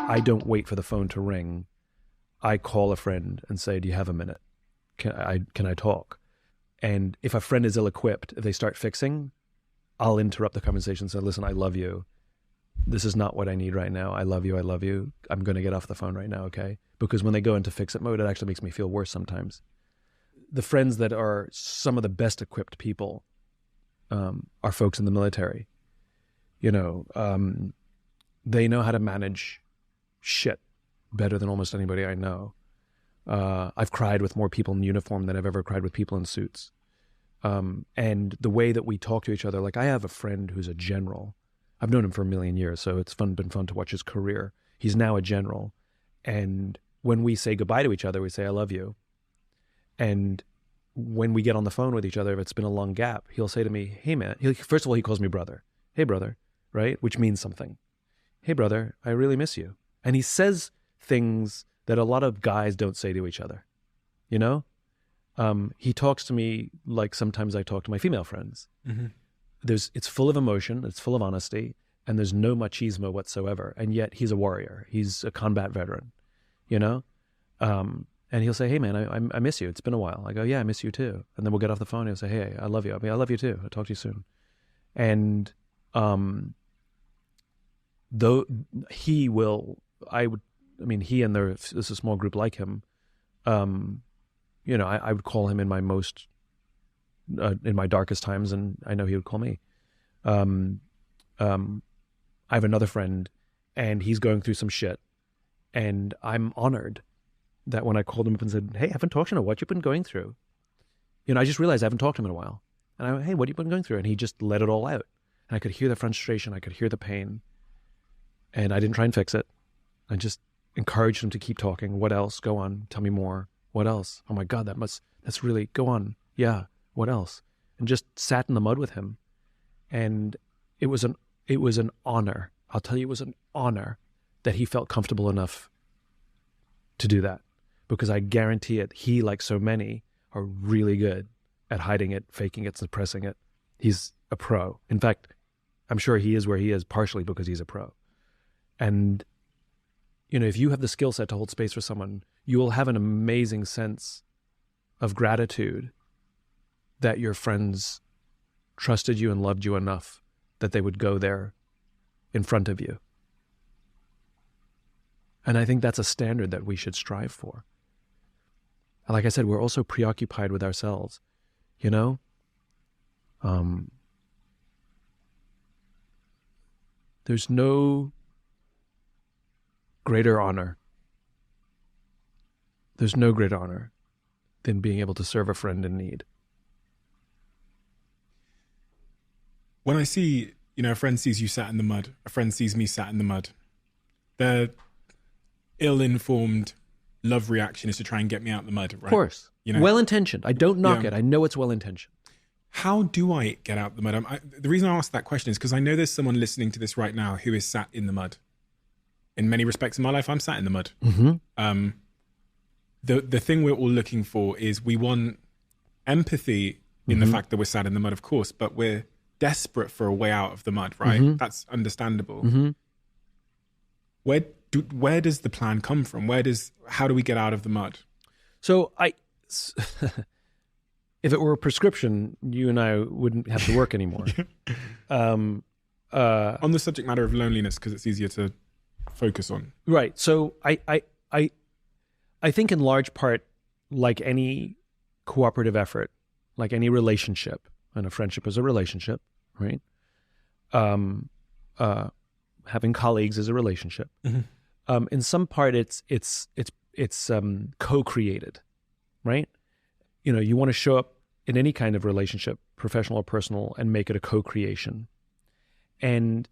I don't wait for the phone to ring. I call a friend and say, do you have a minute? Can I talk? And if a friend is ill-equipped, if they start fixing, I'll interrupt the conversation and say, listen, I love you. This is not what I need right now. I love you. I love you. I'm going to get off the phone right now, okay? Because when they go into fix-it mode, it actually makes me feel worse sometimes. The friends that are some of the best equipped people are folks in the military. You know, they know how to manage shit better than almost anybody I know. I've cried with more people in uniform than I've ever cried with people in suits. And the way that we talk to each other, like I have a friend who's a general. I've known him for a million years, so it's been fun to watch his career. He's now a general. And when we say goodbye to each other, we say, I love you. And when we get on the phone with each other, if it's been a long gap, he'll say to me, hey man, first of all, he calls me brother. Hey brother, right? Which means something. Hey brother, I really miss you. And he says things that a lot of guys don't say to each other, you know? He talks to me like sometimes I talk to my female friends. Mm-hmm. It's full of emotion, it's full of honesty, and there's no machismo whatsoever. And yet he's a warrior. He's a combat veteran, you know? And he'll say, hey man, I miss you. It's been a while. I go, yeah, I miss you too. And then we'll get off the phone and he'll say, hey, I love you. I mean, I love you too. I'll talk to you soon. And though he and there's a small group like him, you know, I would call him in my darkest times, and I know he would call me. I have another friend, and he's going through some shit, and I'm honored that when I called him up and said, hey, I haven't talked to you, what you've been going through? You know, I just realized I haven't talked to him in a while. And I went, hey, what have you been going through? And he just let it all out. And I could hear the frustration. I could hear the pain. And I didn't try and fix it. I just encouraged him to keep talking. What else? Go on. Tell me more. What else? Oh my God, that's really, go on. Yeah. What else? And just sat in the mud with him. And it was an honor. I'll tell you, it was an honor that he felt comfortable enough to do that. Because I guarantee it, he, like so many, are really good at hiding it, faking it, suppressing it. He's a pro. In fact, I'm sure he is where he is partially because he's a pro. And, you know, if you have the skill set to hold space for someone, you will have an amazing sense of gratitude that your friends trusted you and loved you enough that they would go there in front of you. And I think that's a standard that we should strive for. Like I said, we're also preoccupied with ourselves, you know? There's no greater honor. There's no greater honor than being able to serve a friend in need. When I see, you know, a friend sees you sat in the mud, a friend sees me sat in the mud, the ill-informed love reaction is to try and get me out of the mud, right? Of course. You know? Well-intentioned. I don't knock it. I know it's well-intentioned. How do I get out of the mud? The reason I ask that question is because I know there's someone listening to this right now who is sat in the mud. In many respects in my life, I'm sat in the mud. Mm-hmm. The thing we're all looking for is we want empathy in the fact that we're sat in the mud, of course, but we're desperate for a way out of the mud, right? Mm-hmm. That's understandable. Mm-hmm. Where does the plan come from? How do we get out of the mud? So if it were a prescription, you and I wouldn't have to work anymore. On the subject matter of loneliness, because it's easier to focus on. Right. So I think in large part, like any cooperative effort, like any relationship, and a friendship is a relationship, right? Having colleagues is a relationship. Mm-hmm. In some part, it's co-created, right? You know, you want to show up in any kind of relationship, professional or personal, and make it a co-creation. And,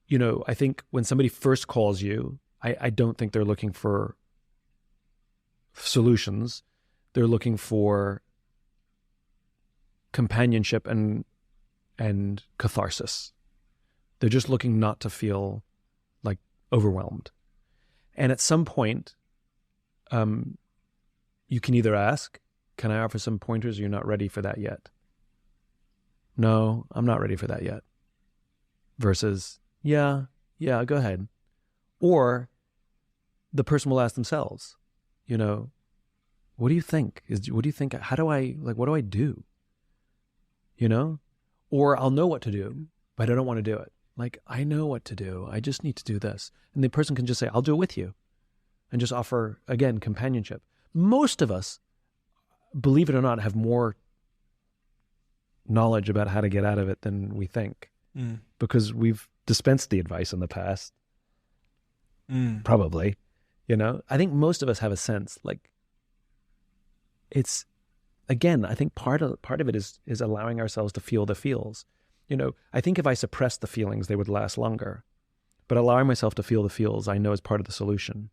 you know, I think when somebody first calls you, I don't think they're looking for solutions. They're looking for companionship and catharsis. They're just looking not to feel like overwhelmed. And at some point, you can either ask, can I offer some pointers? You're not ready for that yet. No, I'm not ready for that yet. versus, yeah, go ahead. Or the person will ask themselves, what do you think? What do you think? How do I, what do I do? Or I'll know what to do, but I don't want to do it. I know what to do. I just need to do this. And the person can just say, I'll do it with you. And just offer, again, companionship. Most of us, believe it or not, have more knowledge about how to get out of it than we think. Because we've dispensed the advice in the past. Probably. I think most of us have a sense, it's, again, I think part of it is allowing ourselves to feel the feels. I think if I suppressed the feelings, they would last longer. But allowing myself to feel the feels, I know, is part of the solution.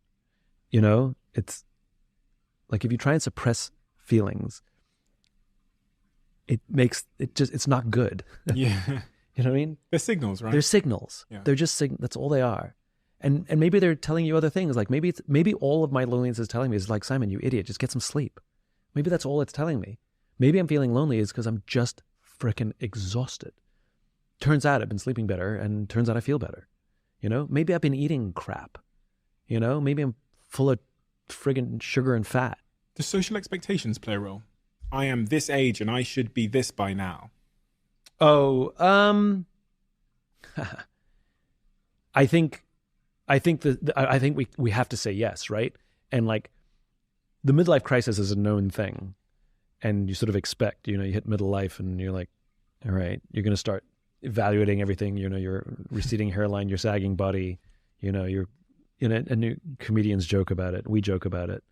It's like if you try and suppress feelings, it's not good. Yeah. You know what I mean? They're signals, right? They're signals. Yeah. They're just that's all they are. And maybe they're telling you other things. Maybe all of my loneliness is telling me is Simon, you idiot, just get some sleep. Maybe that's all it's telling me. Maybe I'm feeling lonely is because I'm just freaking exhausted. Turns out I've been sleeping better, and turns out I feel better. Maybe I've been eating crap. Maybe I'm full of friggin' sugar and fat. Do social expectations play a role? I am this age and I should be this by now. Oh, I think we have to say yes, right? And the midlife crisis is a known thing, and you sort of expect, you hit middle life and you're like, all right, you're going to start evaluating everything, your receding hairline, your sagging body, you're, and new comedians joke about it. We joke about it.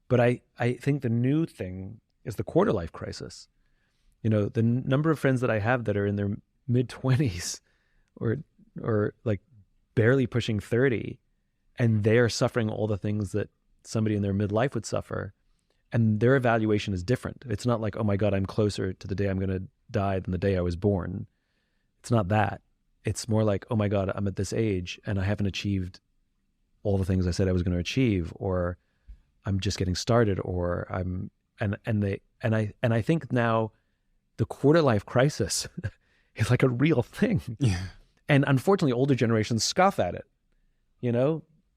But I think the new thing is the quarter life crisis. The number of friends that I have that are in their mid-20s or barely pushing 30, and they're suffering all the things that somebody in their midlife would suffer, and their evaluation is different. It's not like, oh my God, I'm closer to the day I'm going to die than the day I was born. It's not that. It's more like, oh my God, I'm at this age and I haven't achieved all the things I said I was going to achieve, or I'm just getting started, or I think now the quarter life crisis is a real thing. Yeah. And unfortunately, older generations scoff at it,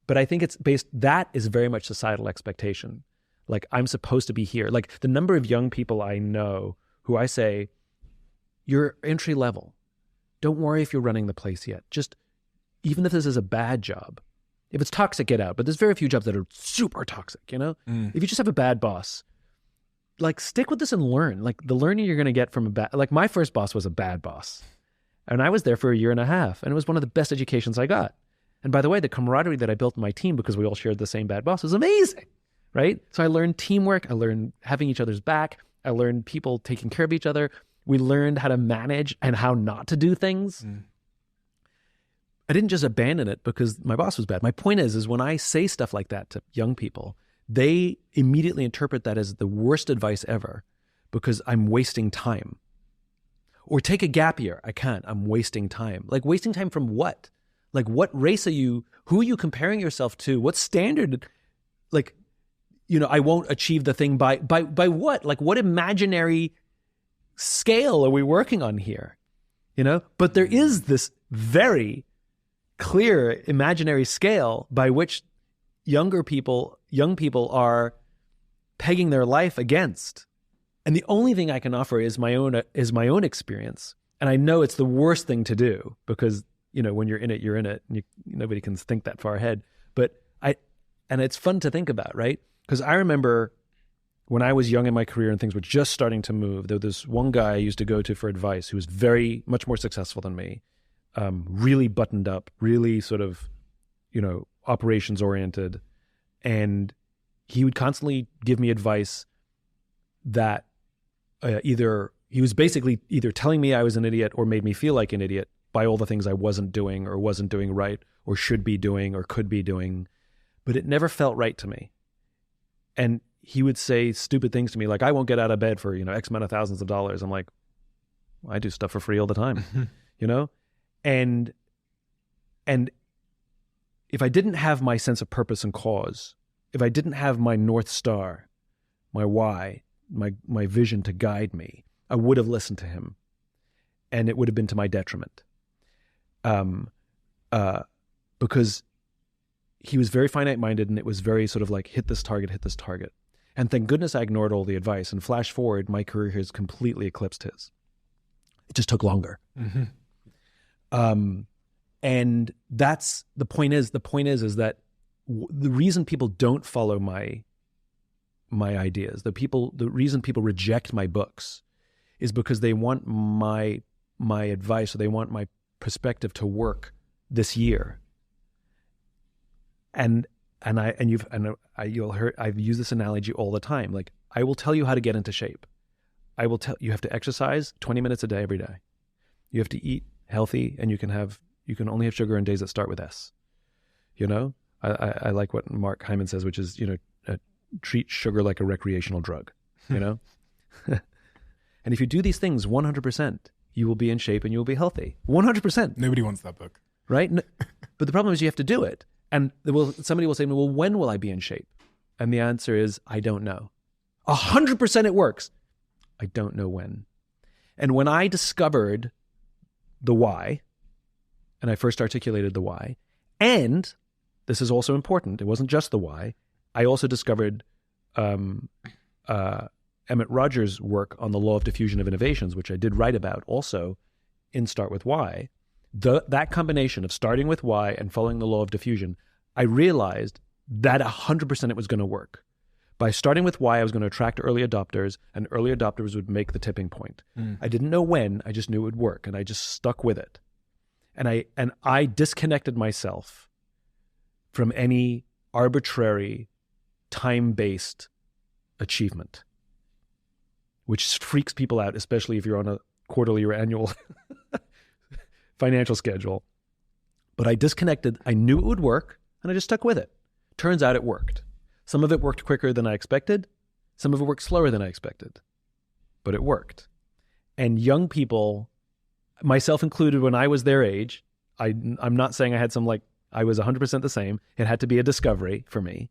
But I think that is very much societal expectation. I'm supposed to be here. The number of young people I know who I say, you're entry level. Don't worry if you're running the place yet. Just, even if this is a bad job, if it's toxic, get out. But there's very few jobs that are super toxic, If you just have a bad boss, stick with this and learn. The learning you're going to get from a bad, my first boss was a bad boss. And I was there for a year and a half, and it was one of the best educations I got. And by the way, the camaraderie that I built in my team, because we all shared the same bad boss, was amazing, right? So I learned teamwork. I learned having each other's back. I learned people taking care of each other. We learned how to manage and how not to do things. I didn't just abandon it because my boss was bad. My point is when I say stuff like that to young people, they immediately interpret that as the worst advice ever because I'm wasting time. Or take a gap year. I can't. I'm wasting time. Wasting time from what? What race are you? Who are you comparing yourself to? What standard? I won't achieve the thing by what? What imaginary scale are we working on here? But there is this very clear imaginary scale by which young people are pegging their life against. And the only thing I can offer is my own experience. And I know it's the worst thing to do because, when you're in it, you're in it. And nobody can think that far ahead. But and it's fun to think about, right? Because I remember when I was young in my career and things were just starting to move, there was this one guy I used to go to for advice who was much more successful than me, really buttoned up, really sort of, operations oriented. And he would constantly give me advice that he was basically either telling me I was an idiot or made me feel like an idiot by all the things I wasn't doing or wasn't doing right or should be doing or could be doing. But it never felt right to me. And he would say stupid things to me like, I won't get out of bed for, X amount of thousands of dollars. I'm like, I do stuff for free all the time, And if I didn't have my sense of purpose and cause, if I didn't have my North Star, my why, my vision to guide me, I would have listened to him. And it would have been to my detriment. because he was very finite-minded, and it was very sort of like hit this target. And thank goodness I ignored all the advice. And flash forward, my career has completely eclipsed his. It just took longer. And that's the point. Is that the reason people don't follow my ideas, the reason people reject my books, is because they want my advice, or they want my perspective to work this year. I've used this analogy all the time. Like, I will tell you how to get into shape. I will tell you have to exercise 20 minutes a day every day. You have to eat healthy, and you can only have sugar on days that start with S. I like what Mark Hyman says, which is, treat sugar like a recreational drug, And if you do these things 100%, you will be in shape and you will be healthy. 100%. Nobody wants that book. Right? But the problem is you have to do it. And somebody will say, well, when will I be in shape? And the answer is, I don't know. 100% it works. I don't know when. And when I discovered the why, and I first articulated the why, and this is also important, it wasn't just the why, I also discovered Emmett Rogers' work on the law of diffusion of innovations, which I did write about also in Start With Why. That combination of starting with why and following the law of diffusion, I realized that 100% it was going to work. By starting with why, I was going to attract early adopters, and early adopters would make the tipping point. I didn't know when, I just knew it would work, and I just stuck with it. And I disconnected myself from any arbitrary, time-based achievement, which freaks people out, especially if you're on a quarterly or annual financial schedule. But I disconnected. I knew it would work, and I just stuck with it. Turns out it worked. Some of it worked quicker than I expected. Some of it worked slower than I expected. But it worked. And young people, myself included, when I was their age, I'm not saying I had I was 100% the same. It had to be a discovery for me.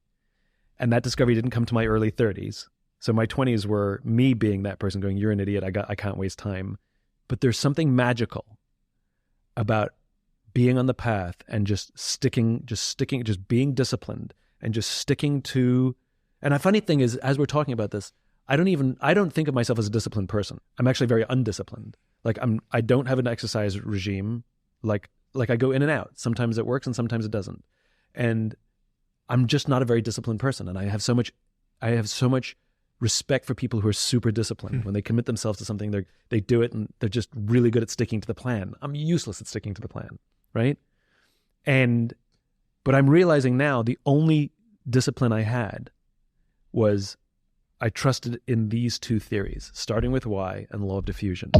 And that discovery didn't come to my early 30s. So my 20s were me being that person going, you're an idiot, I can't waste time. But there's something magical about being on the path and just being disciplined and just sticking to. And a funny thing is, as we're talking about this, I don't think of myself as a disciplined person. I'm actually very undisciplined. Like I don't have an exercise regime. Like I go in and out. Sometimes it works and sometimes it doesn't. And I'm just not a very disciplined person. And I have so much respect for people who are super disciplined. When they commit themselves to something, they do it, and they're just really good at sticking to the plan. I'm useless at sticking to the plan, right? But I'm realizing now the only discipline I had was I trusted in these two theories, starting with why and law of diffusion.